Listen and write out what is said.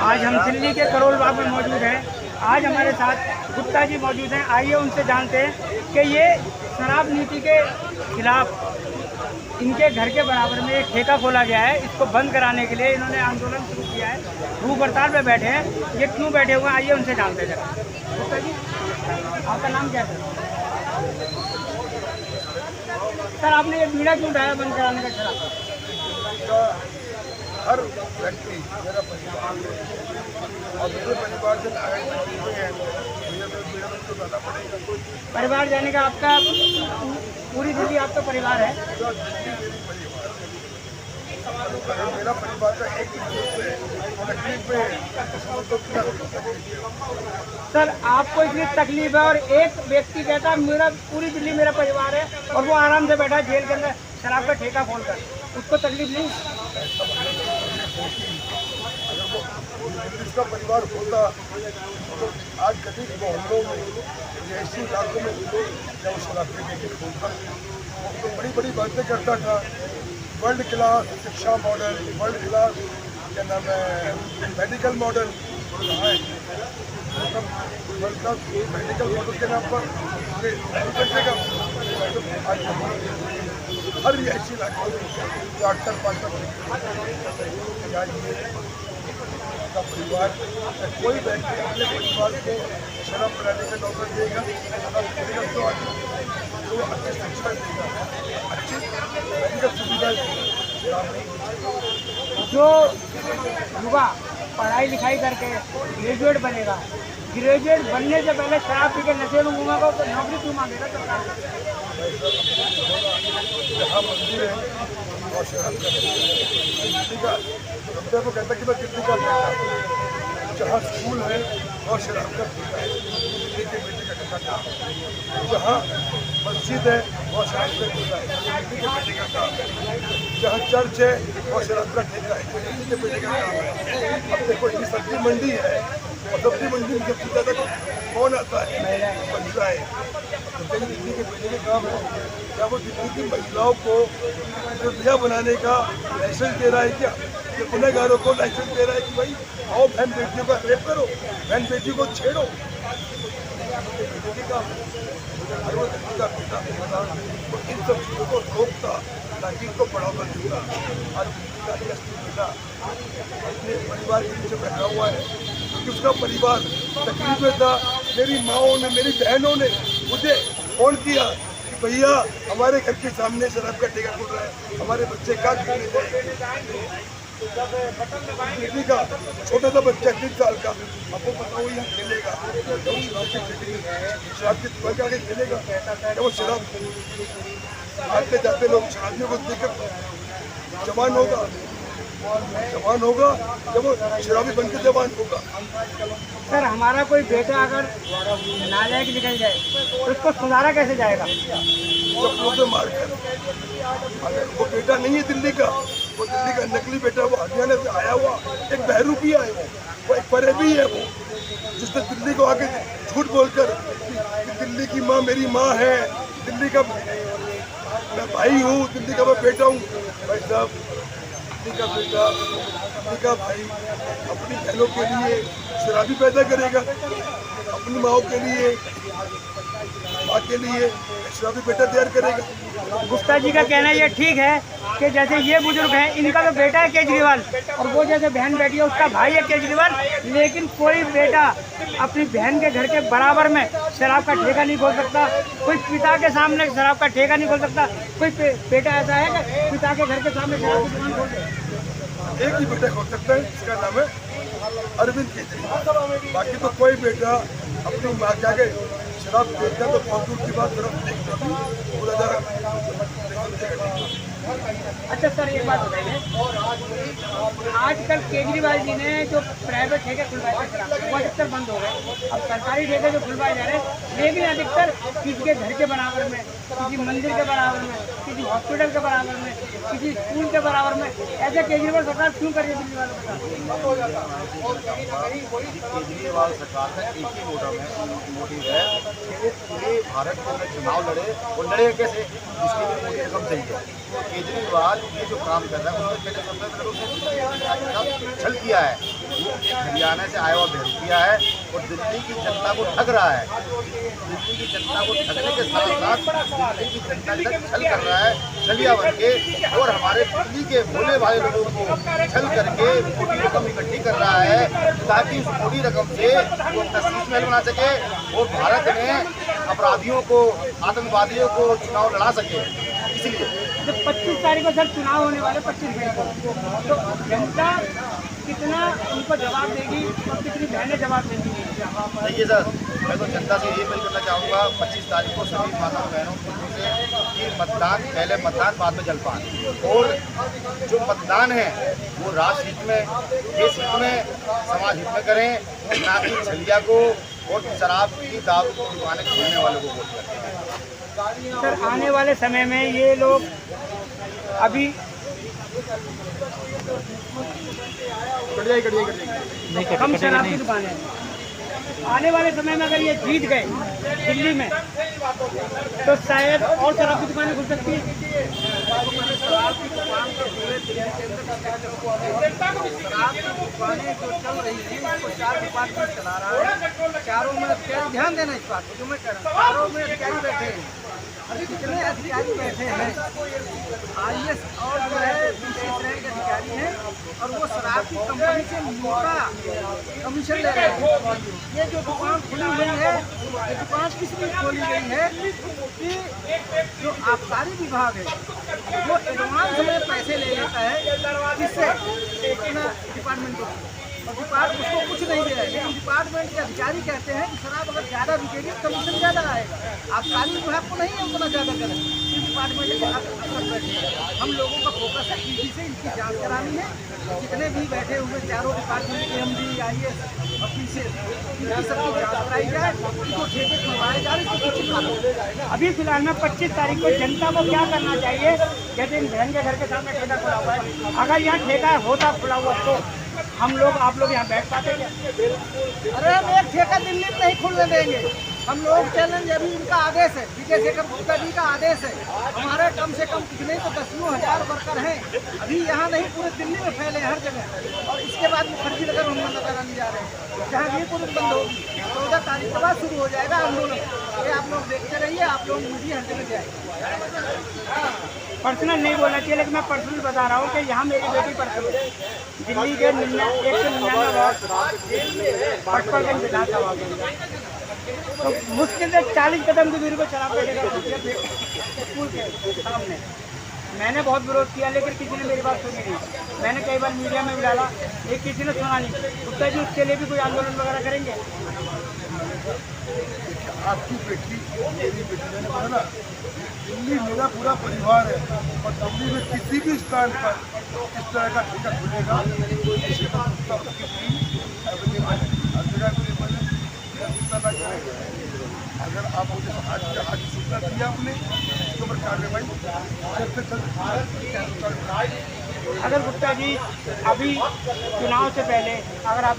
आज हम दिल्ली के करोल बाग में मौजूद हैं। आज हमारे साथ गुप्ता जी मौजूद हैं। आइए उनसे जानते हैं कि ये शराब नीति के खिलाफ इनके घर के बराबर में एक ठेका खोला गया है, इसको बंद कराने के लिए इन्होंने आंदोलन शुरू किया है। भूख हड़ताल पे बैठे हैं। ये क्यों बैठे हुए हैं, आइए उनसे जानते हैं जरा। गुप्ता जी, आपका नाम क्या है? सर, आपने ये बीड़ा क्यों उठाया बंद कराने का खिलाफ? हर व्यक्ति मेरा परिवार है और मेरे परिवार से तो जाना पड़ेगा। परिवार जाने का आपका पूरी दिल्ली आपका परिवार है? मेरा परिवार का एक तकलीफ में। सर, आपको इतनी तकलीफ है और एक व्यक्ति कहता है मेरा पूरी दिल्ली मेरा परिवार है और वो आराम से बैठा है जेल के अंदर शराब का ठेका खोलकर, उसको तकलीफ नहीं? जिसका परिवार होता तो आज कभी मोहल्लों में ऐसी इलाकों में जब शराब के खोलता तो बड़ी बड़ी बातें करता था। वर्ल्ड क्लास शिक्षा मॉडल, वर्ल्ड क्लास क्या नाम है medical model, world class medical model के नाम पर हर ऐसी इलाकों में डॉक्टर का परिवार कोई व्यक्ति अपने परिवार को शराब पिलाने का नौकर देगा तो अच्छी शिक्षा देगा, अच्छी मेडिकल सुविधा देगा। जो युवा पढ़ाई लिखाई करके ग्रेजुएट बनेगा, ग्रेजुएट बनने से पहले शराब पी के नशे में घूमेगा तो नौकरी क्यों मांगेगा सरकार? जहाँ मंदिर है और शराब का दिल्ली का बंदे को कहता कि मैं दिल्ली का बेटा, जहाँ स्कूल है और शराब का ठेका है दिल्ली के बेटे का ठेका काम है, जहाँ मस्जिद है और शराब का ठेका है दिल्ली के बेटे का काम है, जहाँ चर्च है और शराब का ठेका है दिल्ली के बेटे का काम है। अब देखो इतनी सब्जी मंडी है और सब्जी मंडी में सबसे ज़्यादा कौन आता है? महिलाएं। तो दिल्ली के बेटे का काम है, क्या वो दिल्ली की महिलाओं को निर्भया बनाने का लाइसेंस दे रहा है क्या? ये गुनहगारों को लाइसेंस दे रहा है कि भाई आओ बहन बेटियों का रेप करो, बहन बेटी को छेड़ो? तो इन सब चीज़ों को रोकता ताकि इनको बढ़ावा देता। आज दिल्ली का बेटा अपने परिवार के नीचे बैठा हुआ है क्योंकि उसका परिवार तकलीफ में था। मेरी माओं ने, मेरी बहनों ने मुझे फोन किया कि भैया हमारे घर के सामने शराब का ठेका खुल रहा है, हमारे बच्चे क्या खेलने जाएंगे? दिल्ली का छोटा सा बच्चा 3 साल का, आपको पता हो यहाँ खेलेगा शराब की दुकान के आगे खेलेगा क्या? वो शराब आते जाते लोग शराबियों को देखकर जवान होगा जब वो शराबी बन के जवान होगा। सर, हमारा कोई बेटा अगर नालायक निकल जाए तो उसको सुधारा कैसे जाएगा? चप्पलों से मार कर। अगर वो बेटा नहीं है दिल्ली का, वो दिल्ली का नकली बेटा, वो हरियाणा से आया हुआ एक बहरूपी है, वो एक फरेबी है, वो जिसने दिल्ली को आके झूठ बोलकर कि दिल्ली की माँ मेरी माँ है, दिल्ली का मैं भाई हूँ, दिल्ली का मैं बेटा हूँ। भाई साहब, दिल्ली का बेटा, दिल्ली का भाई अपनी बहनों के लिए शराबी पैदा करेगा, अपनी माओ के लिए, माँ के लिए शराबी बेटा तैयार करेगा। गुप्ता जी का कहना ये ठीक है कि जैसे ये बुजुर्ग हैं, इनका तो बेटा है केजरीवाल और वो जैसे बहन बेटी है उसका भाई है केजरीवाल, लेकिन कोई बेटा अपनी बहन के घर के बराबर में शराब का ठेका नहीं खोल सकता, कोई पिता के सामने शराब का ठेका नहीं खोल सकता। कोई बेटा ऐसा है कि पिता के घर के सामने शराब की दुकान खोल दे? एक ही बेटा खोल सकता है, इसका नाम है अरविंद केजरीवाल। बाकी तो कोई बेटा अपनी माँ के आगे शराब पीता तो बहुत दूर की बात बोला जा रहा। अच्छा सर, एक बात बताइए, आजकल केजरीवाल जी ने जो प्राइवेट ठेके खुलवाए थे वो अधिकतर बंद हो गए। अब सरकारी ठेके जो खुलवाए जा रहे हैं, लेकिन अधिकतर किसी के घर के बराबर में, किसी मंदिर के बराबर में, किसी हॉस्पिटल के बराबर में, किसी स्कूल के बराबर में, ऐसे केजरीवाल सरकार क्यों कर रही है दिल्ली वालों के साथ? केजरीवाल सरकार का एक ही मोटिव है कि वो पूरे भारत के अंदर चुनाव लड़े, और लड़े कैसे, इसके लिए मोदी रकम चाहिए। केजरीवाल ये जो काम कर रहा है उसमें पहले सबसे पहले उसने छल किया है, वो हरियाणा से आया हुआ बेरुपिया है और दिल्ली की जनता को ठग रहा है। दिल्ली की जनता को ठगने के साथ साथ दिल्ली की जनता के साथ छल कर रहा है, छलिया बन के, और हमारे दिल्ली के भोले भाले लोगों को छल करके मोटी रकम इकट्ठी कर रहा है ताकि उस मोटी रकम से वो अपना शीश महल बना सके और भारत में अपराधियों को, आतंकवादियों को चुनाव लड़ा सके। इसलिए जब 25 तारीख को सर चुनाव होने वाले 25 मई को, तो जनता कितना उनको जवाब देगी और कितनी बहनें जवाब देंगी? देखिए सर, मैं तो जनता से ये अपील करना चाहूँगा 25 तारीख को सभी माता बहनों से कि मतदान, पहले मतदान बाद में जलपान, और जो मतदान है वो राष्ट्र हित में, देश हित में, समाज हित में करें, ना कि छलिया को और शराब की दारू की दुकानें खोलने वालों को वोट करें। सर आने वाले समय में ये लोग अभी कम शराब की दुकानें, आने वाले समय में अगर ये जीत गए दिल्ली में तो शायद और शराब की दुकानें खुल सकती है। शराब की दुकान तो पूरे दिल्ली के अंदर शराब की दुकानें जो चल रही है उसको 4 डिपार्टमेंट चला रहा है। चारों में अधिकारी, ध्यान देना इस बात को जो मैं कह रहा हूँ, चारों में अधिकारी बैठे हैं और कितने अधिकारी बैठे हैं IAS और जो है दूसरे श्रेणी के अधिकारी हैं और वो शराब की कंपनी से मोटा कमीशन ले रहे हैं। ये जो दुकान खुली हुई है, ये दुकान किस लिए खोली गई है कि जो आबकारी विभाग है वो एडवांस में पैसे ले लेता है जिससे डिपार्टमेंट को, और डिपार्टमेंट उसको कुछ नहीं दे रहा है, लेकिन डिपार्टमेंट के अधिकारी कहते हैं कि शराब अगर ज़्यादा बिकेगी तो कमीशन ज़्यादा आएगा। आबकारी विभाग को नहीं है उतना ज़्यादा करें, इस डिपार्टमेंट के अफसर बैठे हैं। हम लोगों का फोकस है ईडी से इनकी जाँच करानी है। जितने भी बैठे हुए चारों डिपार्टमेंट के MD IAS ऑफिसर, इनकी सबकी जाँच कराई जाए, इनको ठेके खुलवाए जाए, इसको कुछ अभी फिलहाल में 25 तारीख को जनता को क्या करना चाहिए? जैसे इन बहन के घर के सामने ठेका खुला हुआ है, अगर यहाँ ठेका होता खुला हुआ तो हम लोग, आप लोग यहाँ बैठ पाते क्या? अरे हम एक ठेका दिल्ली में नहीं खुलने देंगे। हम लोग चैलेंज, अभी इनका आदेश है, विजय शेखर गुप्ता जी का आदेश है, हमारे कम से कम कितने तो 10,000 वर्कर हैं अभी यहाँ नहीं, पूरे दिल्ली में फैले हर जगह। और इसके बाद मुखर्जी नगर हम मना कराने जा रहे हैं, जहाँ ये तुरंत बंद होगी। 14 तारीख के बाद शुरू हो जाएगा आंदोलन। ये आप लोग देखते रहिए, आप लोग मीडिया हर जगह जाएगी। पर्सनल नहीं बोलना चाहिए, लेकिन मैं पर्सनल बता रहा हूँ कि यहाँ मेरी बेटी पर्सनल दिल्ली के 199 वार्ड पटपरगंज विधानसभा में, तो मुश्किल से 40 कदम की दूरी पर शराब का ठेका स्कूल के सामने। मैंने बहुत विरोध किया लेकिन किसी ने मेरी बात सुनी नहीं। मैंने कई बार मीडिया में भी डाला, एक किसी ने सुना नहीं। गुप्ता जी उसके लिए भी कोई आंदोलन वगैरह करेंगे? आपकी बेटी, मेरी बेटी, मैंने बोला ना, दिल्ली मेरा पूरा परिवार है और दिल्ली में किसी भी स्थान पर इस तरह का ठेका खुलेगा अगर आप मुझे आज सूचना दिया आपने इसके ऊपर कार्रवाई अगर गुप्ता जी अभी चुनाव से पहले अगर आप